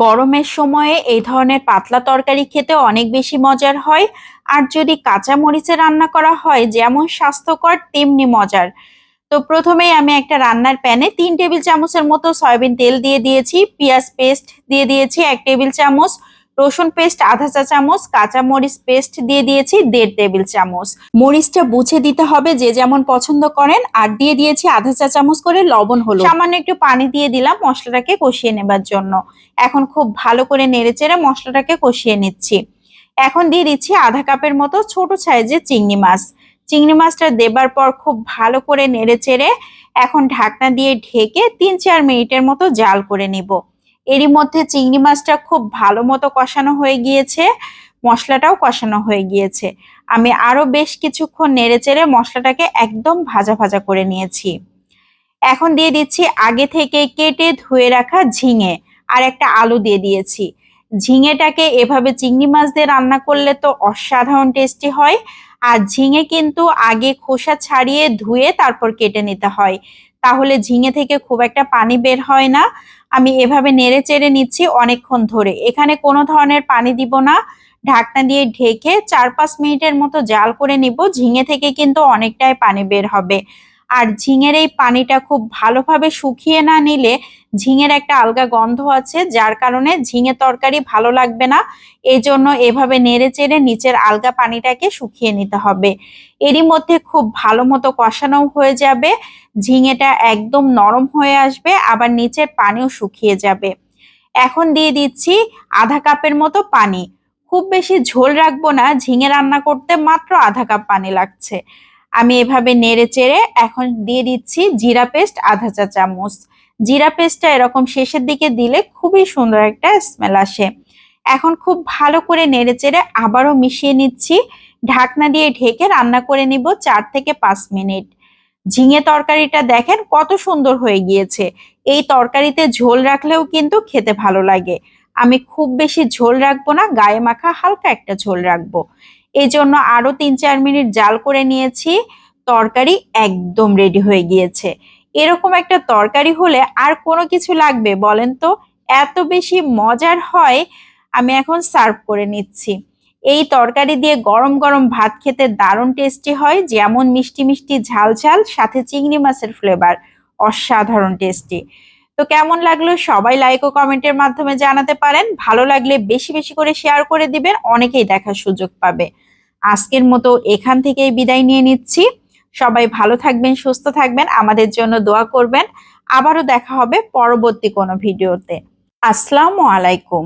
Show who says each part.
Speaker 1: গরমের সময়ে এই ধরনের পাতলা তরকারি খেতে অনেক বেশি মজার হয়। আর যদি কাঁচা মরিচে রান্না করা হয় যেমন স্বাস্থ্যকর তেমনি মজার। তো প্রথমেই আমি একটা রান্নার প্যানে 3 টেবিল চামচের মতো সয়াবিন তেল দিয়ে দিয়েছি, পেঁয়াজ পেস্ট দিয়ে দিয়েছি 1 টেবিল চামচ, রসুন পেস্ট আধা চা চামচ, কাঁচা মরিচ পেস্ট দিয়ে দিয়েছি 1.5 টেবিল চামচ। মরিচটা বুঝে দিতে হবে যে যেমন পছন্দ করেন। আর দিয়ে দিয়েছি আধা চা চামচ করে লবণ, হলুদ, সামান্য একটু পানি দিয়ে দিলাম মশলাটাকে কষিয়ে নেবার জন্য। এখন খুব ভালো করে নেড়েচেড়ে মশলাটাকে কষিয়ে নিচ্ছি। এখন দিয়ে দিচ্ছি আধা কাপের মতো ছোট সাইজের চিংড়ি মাছ। চিংড়ি মাছটা দেবার পর খুব ভালো করে নেড়েচেড়ে এখন ঢাকনা দিয়ে ঢেকে 3-4 মিনিটের মতো জাল করে নিব। এরই মধ্যে চিংড়ি মাছটা খুব ভালো মতো কষানো হয়ে গিয়েছে, মশলাটাও কষানো হয়ে গিয়েছে। আমি আরো বেশ কিছুক্ষণ নেড়েচেড়ে মশলাটাকে একদম ভাজা ভাজা করে নিয়েছি। এখন দিয়ে দিচ্ছি আগে থেকে কেটে ধুয়ে রাখা ঝিঙে আর একটা আলু দিয়ে দিয়েছি। ঝিঙেটাকে এভাবে চিংড়ি মাছ দিয়ে রান্না করলে তো অসাধারণ টেস্টি হয়। আর ঝিঙে কিন্তু আগে খোসা ছাড়িয়ে ধুয়ে তারপর কেটে নিতে হয়, তাহলে ঝিঙে থেকে খুব একটা পানি বের হয় না। আমি এভাবে নেড়ে চেড়ে নিচ্ছি অনেকক্ষণ ধরে, এখানে কোনো ধরনের পানি দিব না। ঢাকনা দিয়ে ঢেকে 4-5 মিনিটের মতো জাল করে নিব। ঝিঙে থেকে কিন্তু অনেকটাই পানি বের হবে। আর ঝিঙের এই পানিটা খুব ভালোভাবে শুকিয়ে না নিলে ঝিঙের একটা আলগা গন্ধ আছে, যার কারণে ঝিঙে তরকারি ভালো লাগবে না। এই জন্য এভাবে নেড়ে চেড়ে নিচের আলগা পানিটাকে শুকিয়ে নিতে হবে। এরই মধ্যে খুব ভালো মতো কষানো হয়ে যাবে, ঝিঙেটা একদম নরম হয়ে আসবে, আবার নিচের পানিও শুকিয়ে যাবে। এখন দিয়ে দিচ্ছি আধা কাপের মতো পানি। খুব বেশি ঝোল রাখবো না, ঝিঙে রান্না করতে মাত্র আধা কাপ পানি লাগছে। আমি এভাবে নেড়ে চেড়ে এখন দিয়ে দিচ্ছি জিরা পেস্ট আধা চা চামচ। জিরা পেস্টটা এরকম শেষের দিকে দিলে খুবই সুন্দর একটা স্মেল আসে। এখন খুব ভালো করে নেড়ে চেড়ে আবারও মিশিয়ে নিচ্ছি। ঢাকনা দিয়ে ঢেকে রান্না করে নিব 4 থেকে 5 মিনিট। ঝিঙে তরকারিটা দেখেন কত সুন্দর হয়ে গিয়েছে। এই তরকারিতে ঝোল রাখলেও কিন্তু খেতে ভালো লাগে। আমি খুব বেশি ঝোল রাখবো না, গায়ে মাখা হালকা একটা ঝোল রাখবো। এই জন্য আরো 3-4 মিনিট জাল করে নিয়েছি। তরকারি একদম রেডি হয়ে গিয়েছে। এরকম একটা তরকারি হলে আর কোনো কিছু লাগবে বলেন তো? এত বেশি মজার হয়। আমি এখন সার্ভ করে নিচ্ছি। এই তরকারি দিয়ে গরম গরম ভাত খেতে দারুণ টেস্টি হয়, যেমন মিষ্টি মিষ্টি ঝাল ঝাল, সাথে চিংড়ি মাছের ফ্লেভার, অসাধারণ টেস্টি। তো কেমন লাগলো সবাই লাইক ও কমেন্টের মাধ্যমে জানাতে পারেন। ভালো লাগলে বেশি বেশি করে শেয়ার করে দিবেন, অনেকেই দেখার সুযোগ পাবে। আজকের মতো এখান থেকেই বিদায় নিয়ে নিচ্ছি। সবাই ভালো থাকবেন, সুস্থ থাকবেন, আমাদের জন্য দোয়া করবেন। আবারও দেখা হবে পরবর্তী কোনো ভিডিওতে। আসসালামু আলাইকুম।